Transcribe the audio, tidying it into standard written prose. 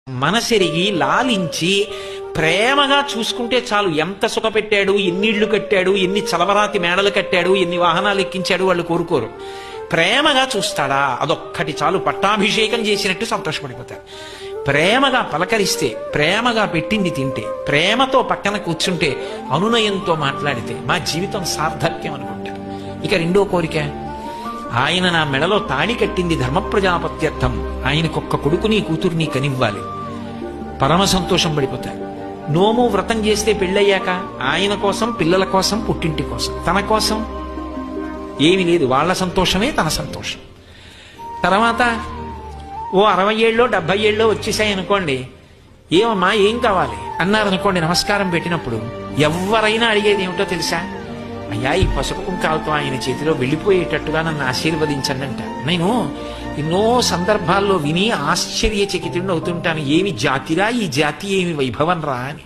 మనసెరిగి లాలించి ప్రేమగా చూసుకుంటే చాలు. ఎంత సుఖపెట్టాడు, ఎన్నిళ్ళు కట్టాడు, ఎన్ని చలవరాతి మేడలు కట్టాడు, ఎన్ని వాహనాలు ఎక్కించాడు వాళ్ళు కోరుకోరు. ప్రేమగా చూస్తాడా, అదొక్కటి చాలు. పట్టాభిషేకం చేసినట్టు సంతోషపడిపోతారు. ప్రేమగా పలకరిస్తే, ప్రేమగా పెట్టింది తింటే, ప్రేమతో పక్కన కూర్చుంటే, అనునయంతో మాట్లాడితే మా జీవితం సార్థక్యం అనుకుంటారు. ఇక రెండో కోరిక, ఆయన నా మెడలో తాళి కట్టింది ధర్మప్రజాపత్యర్థం, ఆయనకొక్క కొడుకుని కూతుర్ని కనివ్వాలి. పరమ సంతోషం పడిపోతారు. నోము వ్రతం చేస్తే పెళ్ళయ్యాక ఆయన కోసం, పిల్లల కోసం, పుట్టింటి కోసం, తన కోసం ఏమి లేదు. వాళ్ళ సంతోషమే తన సంతోషం. తర్వాత ఓ 60 ఏళ్ళో 70 ఏళ్ళో వచ్చేసాయనుకోండి, ఏమమ్మా ఏం కావాలి అన్నారనుకోండి, నమస్కారం పెట్టినప్పుడు ఎవరైనా అడిగేది ఏమిటో తెలుసా? అయ్యా, ఈ పసుపు కుంకాలతో ఆయన చేతిలో వెళ్ళిపోయేటట్టుగా నన్ను ఆశీర్వదించండి అంట. నేను ఎన్నో సందర్భాల్లో విని ఆశ్చర్యచకితుడిని అవుతుంటాను. ఏమి జాతిరా ఈ జాతి, ఏమి వైభవం రా అని.